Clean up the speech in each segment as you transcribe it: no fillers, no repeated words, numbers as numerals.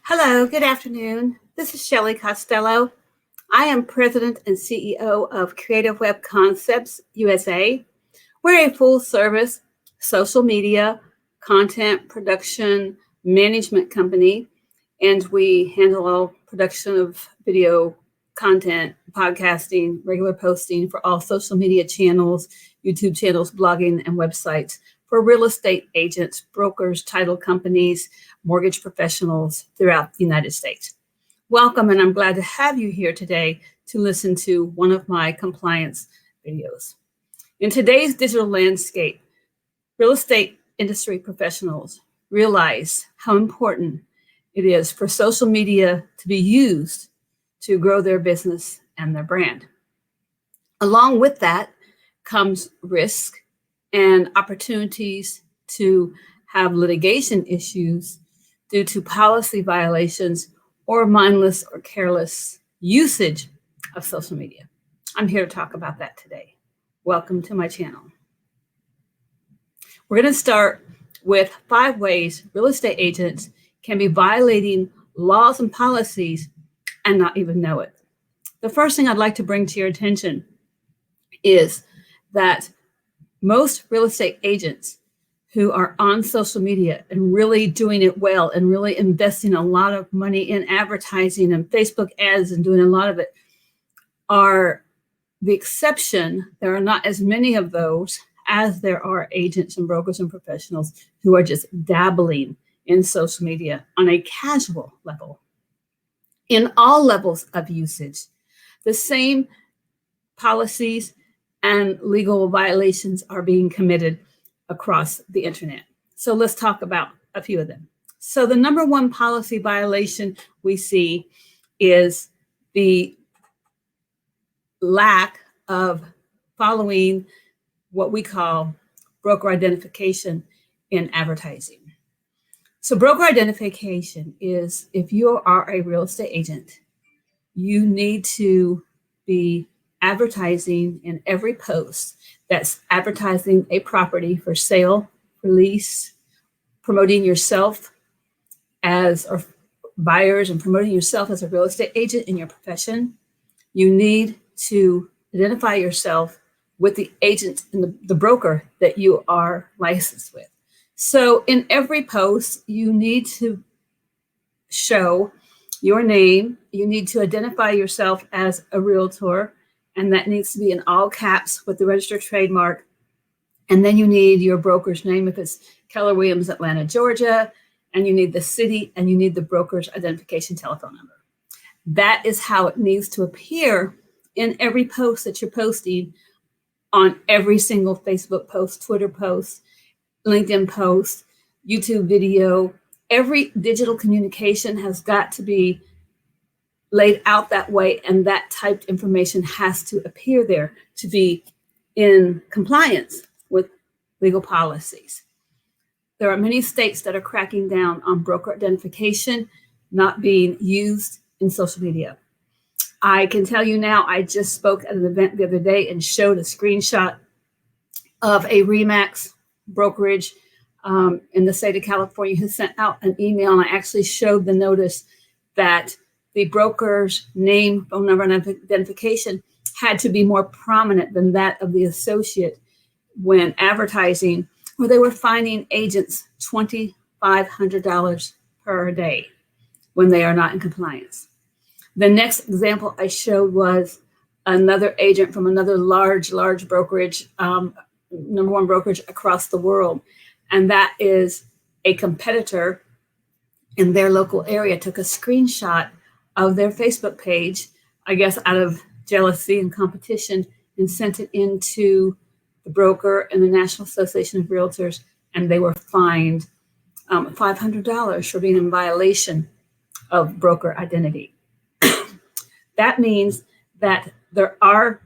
Hello, good afternoon. This is Shelley Costello. I am President and CEO of Creative Web Concepts USA. We're a full service social media, content production, management company, and we handle all production of video content, podcasting, regular posting for all social media channels, YouTube channels, blogging, and websites for real estate agents, brokers, title companies, mortgage professionals throughout the United States. Welcome, and I'm glad to have you here today to listen to one of my compliance videos. In today's digital landscape, real estate industry professionals realize how important it is for social media to be used to grow their business and their brand. Along with that comes risk and opportunities to have litigation issues due to policy violations or mindless or careless usage of social media. I'm here to talk about that today. Welcome to my channel. We're going to start with 5 ways real estate agents can be violating laws and policies and not even know it. The first thing I'd like to bring to your attention is that most real estate agents who are on social media and really doing it well and really investing a lot of money in advertising and Facebook ads and doing a lot of it are the exception. There are not as many of those as there are agents and brokers and professionals who are just dabbling in social media on a casual level. In all levels of usage, the same policies and legal violations are being committed across the internet. So let's talk about a few of them. So the number one policy violation we see is the lack of following what we call broker identification in advertising. So broker identification is if you are a real estate agent, you need to be advertising in every post that's advertising a property for sale, for lease, promoting yourself as or buyers and promoting yourself as a real estate agent in your profession. You need to identify yourself with the agent and the broker that you are licensed with. So in every post, you need to show your name. You need to identify yourself as a realtor, and that needs to be in all caps with the registered trademark. And then you need your broker's name if it's Keller Williams, Atlanta, Georgia, and you need the city, and you need the broker's identification telephone number. That is how it needs to appear in every post that you're posting on every single Facebook post, Twitter post, LinkedIn post, YouTube video. Every digital communication has got to be laid out that way, and that typed information has to appear there to be in compliance with legal policies. There are many states that are cracking down on broker identification not being used in social media. I can tell you now, I just spoke at an event the other day and showed a screenshot of a RE/MAX brokerage in the state of California who sent out an email, and I actually showed the notice that the broker's name, phone number, and identification had to be more prominent than that of the associate when advertising, where they were fining agents $2,500 per day when they are not in compliance. The next example I showed was another agent from another large brokerage, number one brokerage across the world. And that is a competitor in their local area took a screenshot of their Facebook page, I guess out of jealousy and competition, and sent it into the broker and the National Association of Realtors, and they were fined $500 for being in violation of broker identity. That means that there are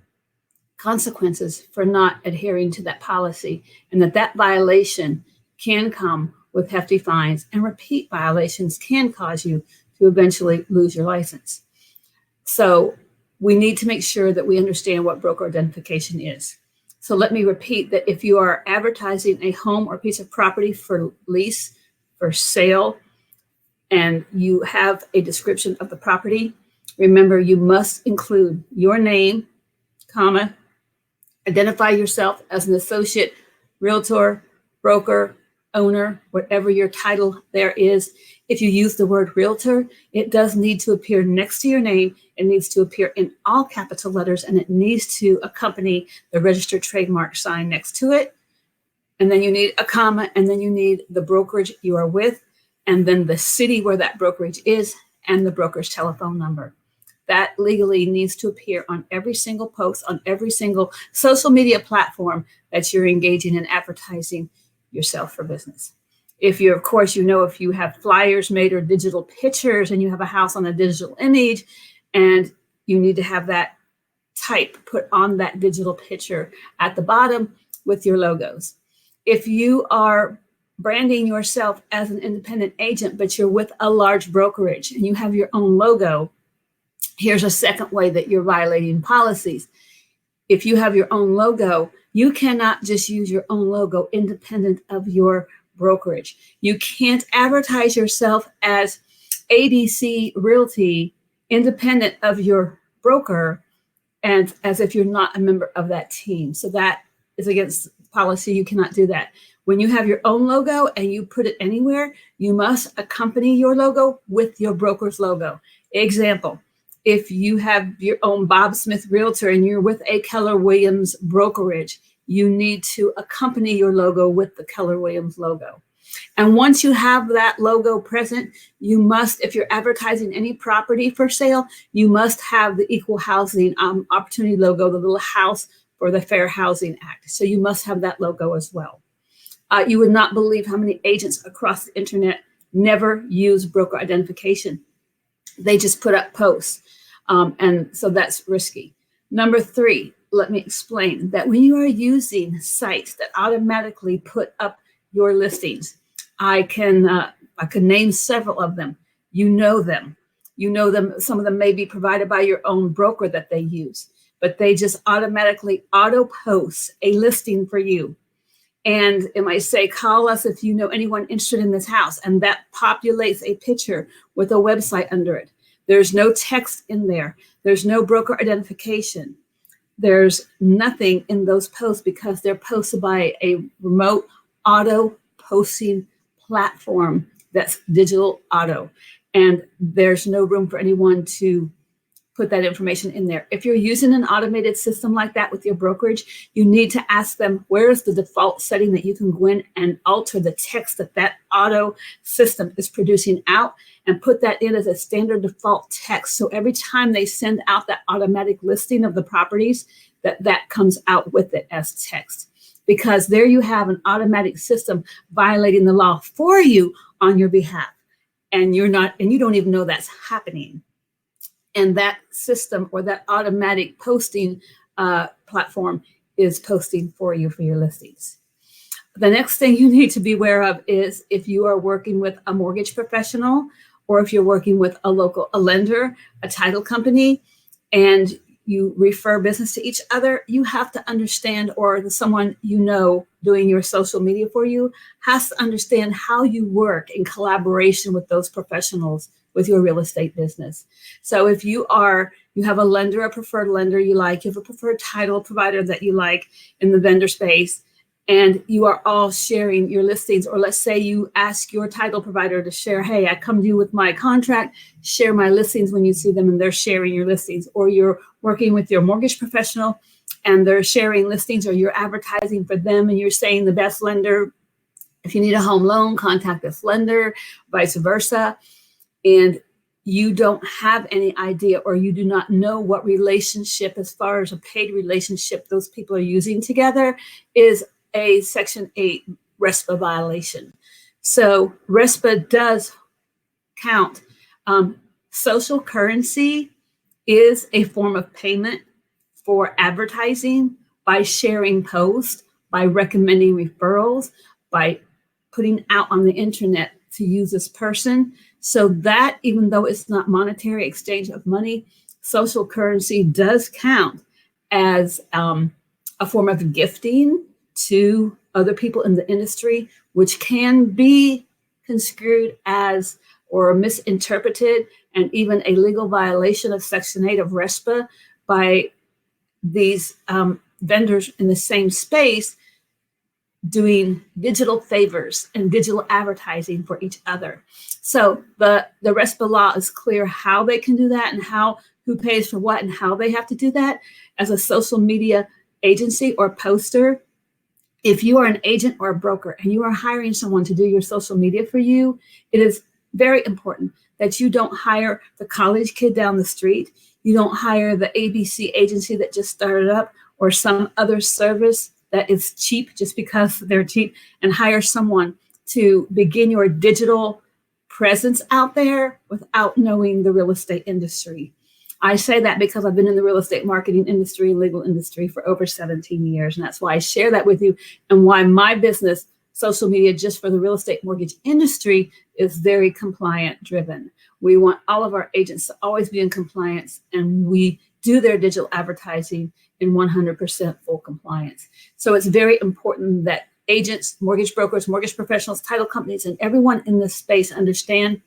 consequences for not adhering to that policy, and that violation can come with hefty fines, and repeat violations can cause you to eventually lose your license. So we need to make sure that we understand what broker identification is. So let me repeat that if you are advertising a home or piece of property for lease, for sale, and you have a description of the property, remember you must include your name, comma, identify yourself as an associate, realtor, broker, owner, whatever your title there is. If you use the word realtor, it does need to appear next to your name. It needs to appear in all capital letters, and it needs to accompany the registered trademark sign next to it. And then you need a comma, and then you need the brokerage you are with, and then the city where that brokerage is, and the broker's telephone number. That legally needs to appear on every single post, on every single social media platform that you're engaging in advertising yourself for business. If you, of course, if you have flyers made or digital pictures and you have a house on a digital image, and you need to have that type put on that digital picture at the bottom with your logos. If you are branding yourself as an independent agent, but you're with a large brokerage and you have your own logo, here's a second way that you're violating policies. If you have your own logo, you cannot just use your own logo independent of your brokerage. You can't advertise yourself as ADC Realty independent of your broker and as if you're not a member of that team. So that is against policy. You cannot do that. When you have your own logo and you put it anywhere, you must accompany your logo with your broker's logo. Example, if you have your own Bob Smith Realtor and you're with a Keller Williams brokerage, you need to accompany your logo with the Keller Williams logo. And once you have that logo present, you must, if you're advertising any property for sale, you must have the Equal Housing Opportunity logo, the little house for the Fair Housing Act. So you must have that logo as well. You would not believe how many agents across the internet never use broker identification. They just put up posts. And so that's risky. Number 3, let me explain that when you are using sites that automatically put up your listings, I can name several of them. You know them. Some of them may be provided by your own broker that they use, but they just automatically auto post a listing for you. And it might say, call us if you know anyone interested in this house. And that populates a picture with a website under it. There's no text in there. There's no broker identification. There's nothing in those posts because they're posted by a remote auto posting platform that's digital auto. And there's no room for anyone to put that information in there. If you're using an automated system like that with your brokerage, you need to ask them, where is the default setting that you can go in and alter the text that auto system is producing out and put that in as a standard default text. So every time they send out that automatic listing of the properties, that comes out with it as text. Because there you have an automatic system violating the law for you on your behalf. And you don't even know that's happening. And that system or that automatic posting platform is posting for you for your listings. The next thing you need to be aware of is if you are working with a mortgage professional or if you're working with a lender, a title company, and you refer business to each other, you have to understand, or someone doing your social media for you has to understand how you work in collaboration with those professionals with your real estate business. So if you have a lender, a preferred lender you like, you have a preferred title provider that you like in the vendor space, and you are all sharing your listings, or let's say you ask your title provider to share, hey, I come to you with my contract, share my listings when you see them, and they're sharing your listings. Or you're working with your mortgage professional and they're sharing listings, or you're advertising for them and you're saying the best lender, if you need a home loan, contact this lender, vice versa. And you don't have any idea, or you do not know what relationship, as far as a paid relationship, those people are using together, is a Section 8 RESPA violation. So RESPA does count. Social currency is a form of payment for advertising by sharing posts, by recommending referrals, by putting out on the internet to use this person. So that, even though it's not monetary exchange of money, social currency does count as a form of gifting to other people in the industry, which can be construed as or misinterpreted, and even a legal violation of Section 8 of RESPA by these vendors in the same space doing digital favors and digital advertising for each other. So the RESPA law is clear how they can do that and who pays for what and how they have to do that. As a social media agency or poster, if you are an agent or a broker and you are hiring someone to do your social media for you, it is very important that you don't hire the college kid down the street. You don't hire the ABC agency that just started up or some other service that is cheap just because they're cheap, and hire someone to begin your digital presence out there without knowing the real estate industry. I say that because I've been in the real estate marketing industry and legal industry for over 17 years. And that's why I share that with you, and why my business, social media just for the real estate mortgage industry, is very compliant driven. We want all of our agents to always be in compliance, and we do their digital advertising in 100% full compliance. So it's very important that agents, mortgage brokers, mortgage professionals, title companies, and everyone in this space understand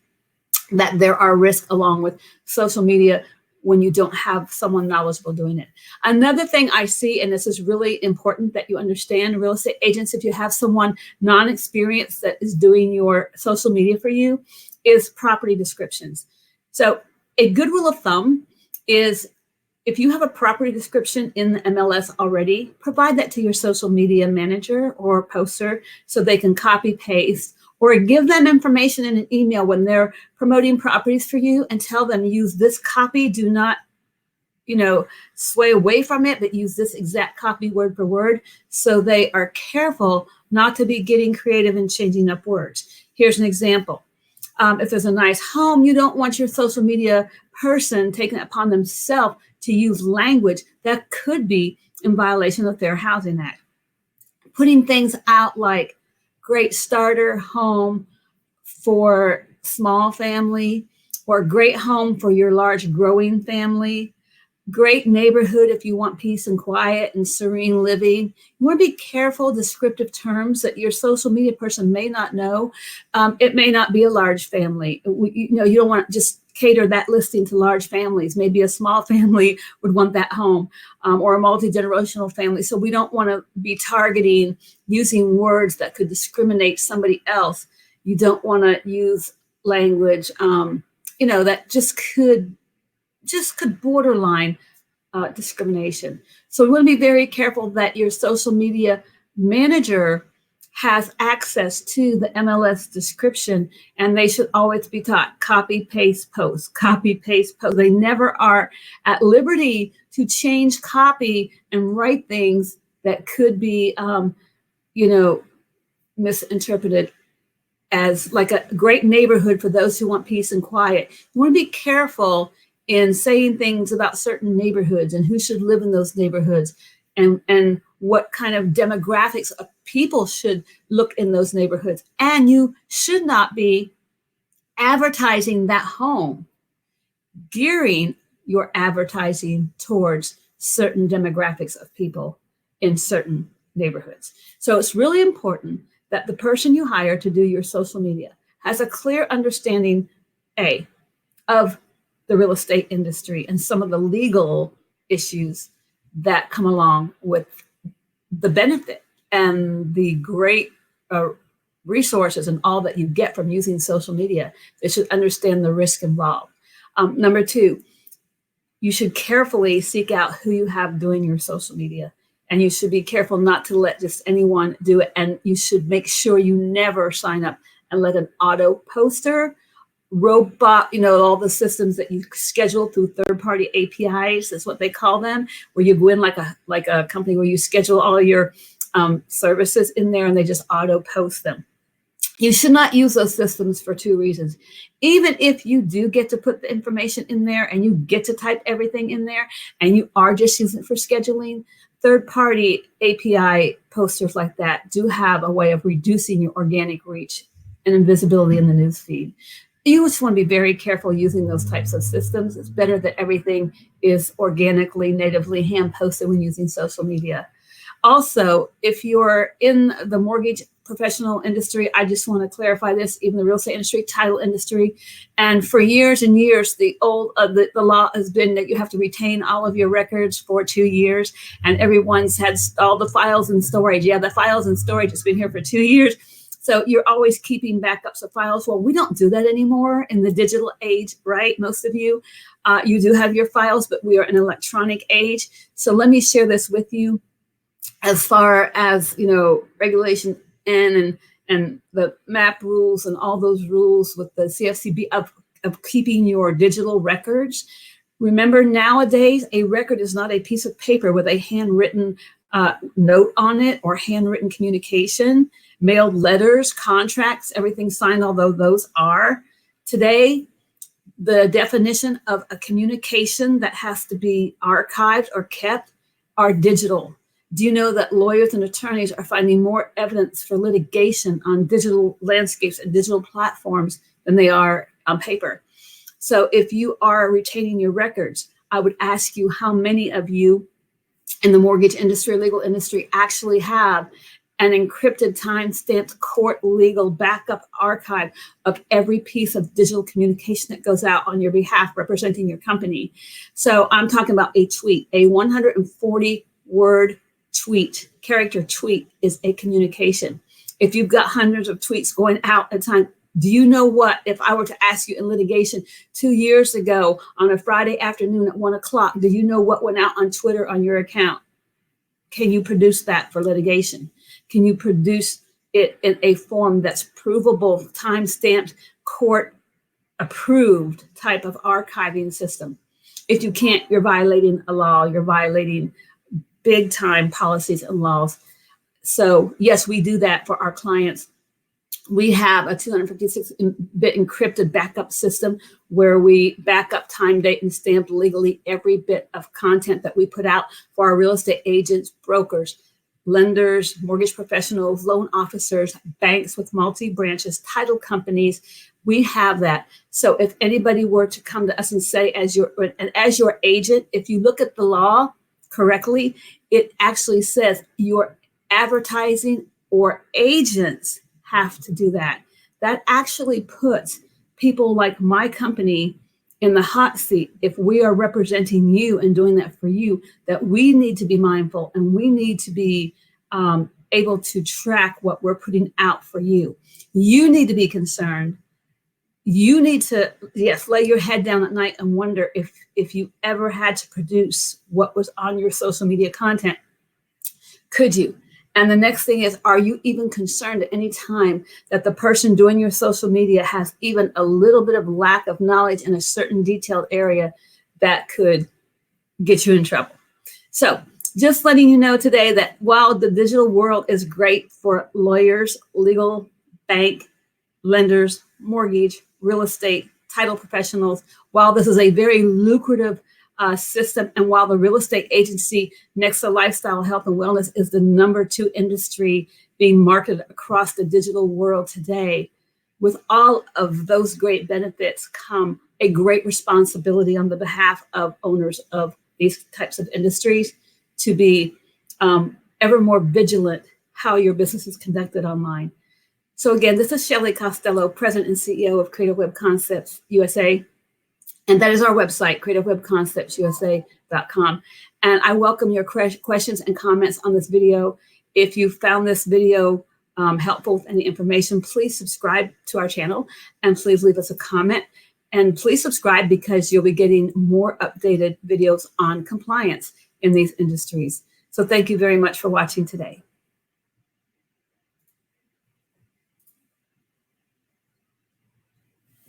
that there are risks along with social media when you don't have someone knowledgeable doing it. Another thing I see, and this is really important that you understand, real estate agents, if you have someone non-experienced that is doing your social media for you, is property descriptions. So a good rule of thumb is, if you have a property description in the MLS already, provide that to your social media manager or poster so they can copy paste, or give them information in an email when they're promoting properties for you and tell them, use this copy. Do not, sway away from it, but use this exact copy word for word, so they are careful not to be getting creative and changing up words. Here's an example. If there's a nice home, you don't want your social media person taking it upon themselves to use language that could be in violation of the Fair Housing Act. Putting things out like great starter home for small family, or great home for your large growing family, great neighborhood if you want peace and quiet and serene living. You want to be careful, descriptive terms that your social media person may not know. It may not be a large family. You don't want to just cater that listing to large families. Maybe a small family would want that home, or a multi-generational family. So we don't want to be targeting using words that could discriminate somebody else. You don't want to use language, that just could borderline discrimination. So we want to be very careful that your social media manager has access to the MLS description, and they should always be taught copy, paste, post, copy, paste, post. They never are at liberty to change copy and write things that could be, misinterpreted as like a great neighborhood for those who want peace and quiet. You want to be careful in saying things about certain neighborhoods and who should live in those neighborhoods, and what kind of demographics of people should look in those neighborhoods. And you should not be advertising that home, gearing your advertising towards certain demographics of people in certain neighborhoods. So it's really important that the person you hire to do your social media has a clear understanding, of the real estate industry and some of the legal issues that come along with the benefit and the great resources and all that you get from using social media. They should understand the risk involved. Number two, you should carefully seek out who you have doing your social media. And you should be careful not to let just anyone do it. And you should make sure you never sign up and let an auto poster, robot, all the systems that you schedule through third-party APIs, is what they call them, where you go in like a company where you schedule all your services in there and they just auto post them. You should not use those systems for two reasons. Even if you do get to put the information in there and you get to type everything in there and you are just using it for scheduling, third-party API posters like that do have a way of reducing your organic reach and invisibility in the news feed. You just want to be very careful using those types of systems. It's better that everything is organically, natively hand posted when using social media. Also, if you're in the mortgage professional industry, I just want to clarify this, even the real estate industry, title industry. And for years and years, the law has been that you have to retain all of your records for 2 years, and everyone's had all the files in storage. Yeah, the files in storage has been here for 2 years. So you're always keeping backups of files. Well, we don't do that anymore in the digital age, right? Most of you, you do have your files, but we are an electronic age. So let me share this with you. As far as, Regulation N and the MAP rules and all those rules with the CFCB of keeping your digital records. Remember, nowadays, a record is not a piece of paper with a handwritten note on it or handwritten communication, mailed letters, contracts, everything signed, although those are. Today, the definition of a communication that has to be archived or kept are digital. Do you know that lawyers and attorneys are finding more evidence for litigation on digital landscapes and digital platforms than they are on paper? So if you are retaining your records, I would ask you how many of you in the mortgage industry or legal industry actually have an encrypted, time-stamped court legal backup archive of every piece of digital communication that goes out on your behalf representing your company. So I'm talking about a tweet, a 140-word tweet, character tweet is a communication. If you've got hundreds of tweets going out at a time, do you know what, if I were to ask you in litigation 2 years ago on a Friday afternoon at 1 o'clock, do you know what went out on Twitter on your account? Can you produce that for litigation? Can you produce it in a form that's provable, time-stamped, court-approved type of archiving system? If you can't, you're violating a law, you're violating big time policies and laws. So yes, we do that for our clients. We have a 256-bit encrypted backup system where we back up, time, date, and stamp legally every bit of content that we put out for our real estate agents, brokers, lenders, mortgage professionals, loan officers, banks with multi-branches, title companies. We have that. So if anybody were to come to us and say, as your agent, if you look at the law correctly, it actually says your advertising or agents have to do that. That actually puts people like my company in the hot seat. If we are representing you and doing that for you, that we need to be mindful and we need to be able to track what we're putting out for you. You need to be concerned. You need to, yes, lay your head down at night and wonder if you ever had to produce what was on your social media content. Could you? And the next thing is, are you even concerned at any time that the person doing your social media has even a little bit of lack of knowledge in a certain detailed area that could get you in trouble? So just letting you know today that while the digital world is great for lawyers, legal, bank, lenders, mortgage, real estate, title professionals, while this is a very lucrative system, and while the real estate agency next to lifestyle, health, and wellness is the #2 industry being marketed across the digital world today, with all of those great benefits come a great responsibility on the behalf of owners of these types of industries to be ever more vigilant how your business is conducted online. So again, this is Shelley Costello, President and CEO of Creative Web Concepts USA. And that is our website, creativewebconceptsusa.com. And I welcome your questions and comments on this video. If you found this video helpful with any information, please subscribe to our channel and please leave us a comment. And please subscribe because you'll be getting more updated videos on compliance in these industries. So thank you very much for watching today.